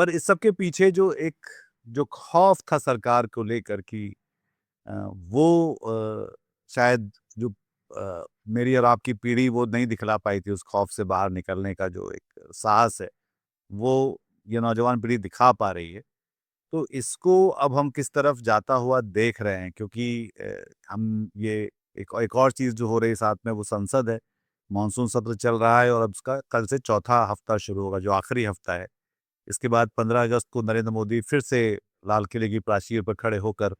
पर इस सब के पीछे जो खौफ था सरकार को लेकर कि वो शायद जो मेरी और आपकी पीढ़ी वो नहीं दिखला पाई थी, उस खौफ से बाहर निकलने का जो एक साहस है, वो ये नौजवान पीढ़ी दिखा पा रही है। तो इसको अब हम किस तरफ जाता हुआ देख रहे हैं, क्योंकि हम ये एक और चीज़ जो हो रही है साथ में, वो संसद है। मानसून सत्र चल रहा है और अब उसका कल से चौथा हफ्ता शुरू होगा, जो आखिरी हफ्ता है। इसके बाद 15 अगस्त को नरेंद्र मोदी फिर से लाल किले की प्राचीर पर खड़े होकर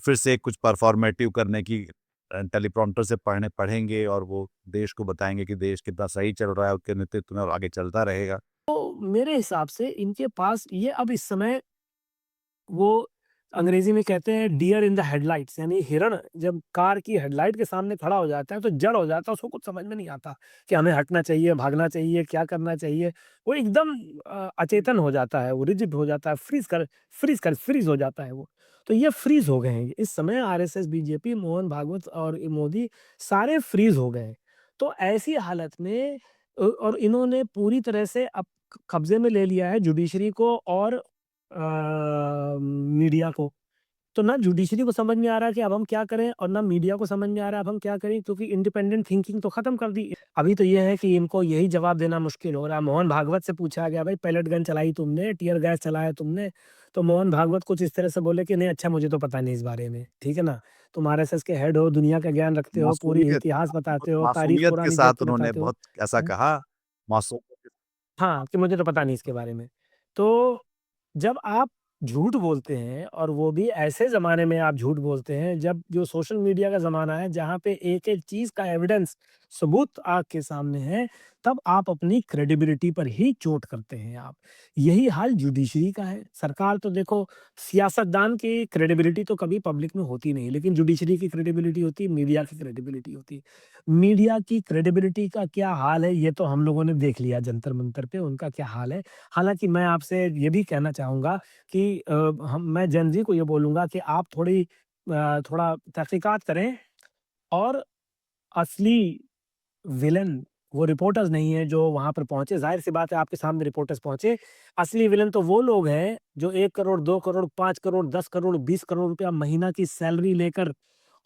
फिर से कुछ परफॉर्मेटिव करने की टेलीप्रॉम्प्टर से पढ़ेंगे और वो देश को बताएँगे कि देश कितना सही चल रहा है उनके नेतृत्व में और आगे चलता रहेगा। तो मेरे हिसाब से इनके पास ये अब इस समय वो अंग्रेजी में कहते हैं डियर इन द हेडलाइट्स, यानी हिरण जब कार की हेडलाइट के सामने खड़ा हो जाता है तो जड़ हो जाता है, उसको कुछ समझ में नहीं आता कि हमें हटना चाहिए, भागना चाहिए, क्या करना चाहिए। वो एकदम अचेतन हो जाता है, वो रिजिड हो जाता है, फ्रीज हो जाता है वो। तो ये फ्रीज हो गए हैं इस समय, आरएसएस, बीजेपी, मोहन भागवत और ये मोदी सारे फ्रीज हो गए हैं। तो ऐसी हालत में और इन्होंने पूरी तरह से अब कब्जे में ले लिया है जुडिशरी को और मीडिया को। तो ना जुडिशरी को समझ में आ रहा है कि अब हम क्या करें, और ना मीडिया को समझ में आ रहा है अब हम क्या करें, क्योंकि इंडिपेंडेंट थिंकिंग तो खत्म कर दी। अभी तो ये है कि इनको यही जवाब देना मुश्किल हो रहा है। मोहन भागवत से पूछा गया, भाई पैलेट गन चलाई तुमने, टियर गैस चलाया तुमने? तो मोहन भागवत कुछ इस तरह से बोले कि नहीं, अच्छा मुझे तो पता नहीं इस बारे में, ठीक है ना? तुम आरएसएस के हेड हो, दुनिया का ज्ञान रखते हो, पूरी मासूमियत इतिहास बताते हो, तारीख मासूमियत के पुरानी देख साथ के उन्होंने बताते हो। बहुत ऐसा हैं? कहा, मासूमियत के हाँ, कि मुझे तो पता नहीं इसके बारे में। तो जब आप झूठ बोलते हैं, और वो भी ऐसे ज़माने में आप झूठ बोलते हैं जब जो सोशल मीडिया का ज़माना है, जहाँ पे एक-एक चीज़ का एविडेंस, सबूत आँख के सामने है, तब आप अपनी क्रेडिबिलिटी पर ही चोट करते हैं आप। यही हाल जुडिशरी का है। सरकार तो देखो, सियासतदान की क्रेडिबिलिटी तो कभी पब्लिक में होती नहीं, लेकिन जुडिशरी की क्रेडिबिलिटी होती है, मीडिया की क्रेडिबिलिटी होती है। मीडिया की क्रेडिबिलिटी का क्या हाल है, ये तो हम लोगों ने देख लिया जंतर-मंतर पे, उनका क्या हाल है। हालाँकि मैं आपसे ये भी कहना चाहूँगा कि मैं जेन ज़ी को ये बोलूँगा कि आप थोड़ा तहकीकात करें, और असली विलेन वो रिपोर्टर्स नहीं है जो वहाँ पर पहुँचे। ज़ाहिर-सी बात है आपके सामने रिपोर्टर्स पहुँचे। असली विलेन तो वो लोग हैं जो 1 करोड़, 2 करोड़, 5 करोड़, 10 करोड़, 20 करोड़ रुपया महीना की सैलरी लेकर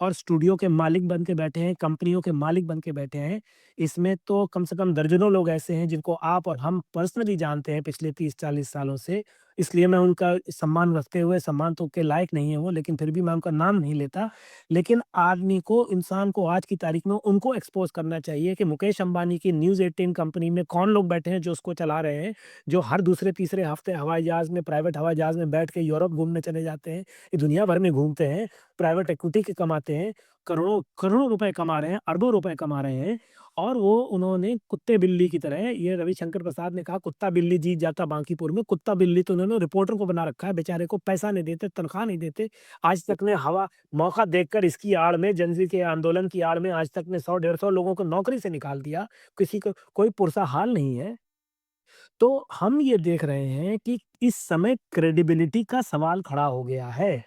और स्टूडियो के मालिक बन के बैठे हैं, कंपनियों के मालिक बन के बैठे हैं। इसमें तो कम से कम दर्जनों लोग ऐसे हैं जिनको आप और हम पर्सनली जानते हैं पिछले 30-40 सालों से। इसलिए मैं उनका सम्मान रखते हुए, सम्मान तो के लायक नहीं है वो, लेकिन फिर भी मैं उनका नाम नहीं लेता। लेकिन आदमी को, इंसान को आज की तारीख में उनको एक्सपोज़ करना चाहिए कि मुकेश अंबानी की न्यूज़ 18 कंपनी में कौन लोग बैठे हैं जो उसको चला रहे हैं, जो हर दूसरे-तीसरे हफ्ते हवाई जहाज़ में, प्राइवेट हवाई जहाज़ में बैठ के यूरोप घूमने चले जाते हैं। ये दुनिया भर में घूमते हैं, प्राइवेट इक्विटी के कमाते हैं, करोड़ों करोड़ों रुपए कमा रहे हैं, अरबों रुपए कमा रहे हैं, और वो उन्होंने कुत्ते-बिल्ली की तरह, ये रविशंकर प्रसाद ने कहा कुत्ता-बिल्ली जीत जाता बांकीपुर में, कुत्ता-बिल्ली तो उन्होंने रिपोर्टर को बना रखा है, बेचारे को पैसा नहीं देते, तनख्वाह नहीं देते। आज तक ने हवा मौका देखकर इसकी आड़ में, जेन ज़ी के आंदोलन की आड़ में आज तक ने 100 150 लोगों को नौकरी से निकाल दिया। किसी को कोई पुरसा हाल नहीं है। तो हम ये देख रहे हैं कि इस समय क्रेडिबिलिटी का सवाल खड़ा हो गया है।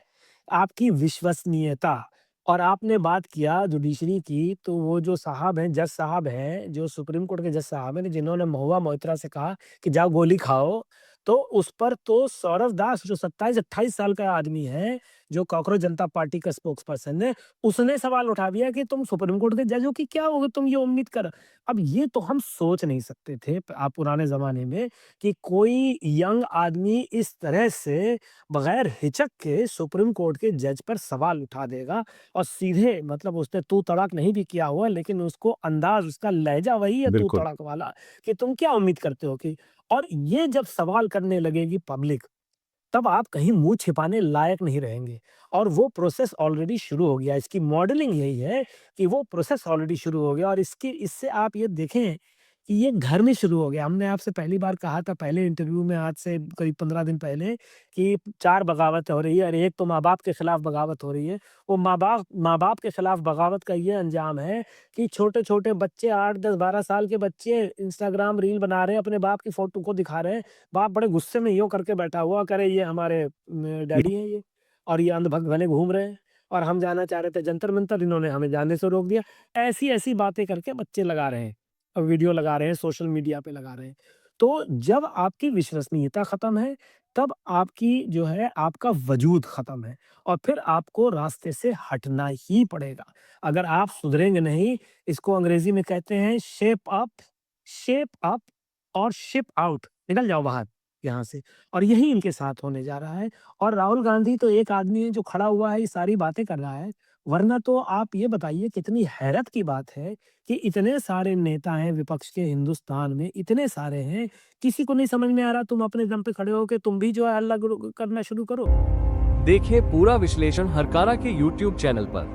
आपकी विश्वसनीयता। और आपने बात किया जुडिशरी की, तो वो जो साहब हैं, जज साहब हैं, जो सुप्रीम कोर्ट के जज साहब हैं, जिन्होंने महुआ मोइत्रा से कहा कि जाओ गोली खाओ, तो उस पर तो सौरव दास जो 27-28 साल का आदमी है, जो कॉकरोच जनता पार्टी का स्पोक्स पर्सन है, उसने सवाल उठा दिया कि तुम सुप्रीम कोर्ट के जज हो कि क्या हो गया, तुम ये उम्मीद कर। अब ये तो हम सोच नहीं सकते थे आप पुराने ज़माने में कि कोई यंग आदमी इस तरह से बगैर हिचक के सुप्रीम कोर्ट के जज पर सवाल उठा देगा, और सीधे, मतलब उसने तू तड़ाक नहीं भी किया हुआ, लेकिन उसको अंदाज, उसका लहजा वही है तू बिल्कुल, तड़ाक वाला, कि तुम क्या उम्मीद करते हो कि। और ये जब सवाल करने लगेगी पब्लिक, तब आप कहीं मुँह छिपाने लायक नहीं रहेंगे, और वो प्रोसेस ऑलरेडी शुरू हो गया है। इसकी मॉडलिंग यही है कि वो प्रोसेस ऑलरेडी शुरू हो गया, और इससे आप ये देखें कि ये घर में शुरू हो गया। हमने आपसे पहली बार कहा था पहले इंटरव्यू में, आज से करीब 15 दिन पहले, कि 4 बगावत हो रही है, और एक तो माँ-बाप के खिलाफ बगावत हो रही है। वो माँ-बाप के खिलाफ बगावत का ये अंजाम है कि छोटे-छोटे बच्चे, 8, 10, 12 साल के बच्चे इंस्टाग्राम रील बना रहे हैं, अपने बाप की फ़ोटो को दिखा रहे हैं। बाप बड़े गुस्से में यूँ करके बैठा हुआ, कह रहे ये हमारे डैडी हैं ये, और ये अंधभक्त बने घूम रहे हैं, और हम जाना चाह रहे थे जंतर-मंतर, इन्होंने हमें जाने से रोक दिया। ऐसी-ऐसी बातें करके बच्चे लगा रहे हैं, वीडियो लगा रहे हैं, सोशल मीडिया पे लगा रहे हैं। तो जब आपकी विश्वसनीयता खत्म है, तब आपकी जो है आपका वजूद खत्म है और फिर आपको रास्ते से हटना ही पड़ेगा। अगर आप सुधरेंगे नहीं, इसको अंग्रेज़ी में कहते हैं शेप अप और शिप आउट, निकल जाओ बाहर यहाँ से। और यही इनके साथ होने जा रहा है। और राहुल गांधी तो एक आदमी है जो खड़ा हुआ है, ये सारी बातें कर रहा है। वरना तो आप ये बताइए, कितनी हैरत की बात है कि इतने सारे नेता हैं विपक्ष के हिंदुस्तान में, इतने सारे हैं, किसी को नहीं समझ में आ रहा तुम अपने दम पे खड़े हो के तुम भी जो है हल्ला गुल करना शुरू करो। देखिए पूरा विश्लेषण हरकारा के YouTube चैनल पर।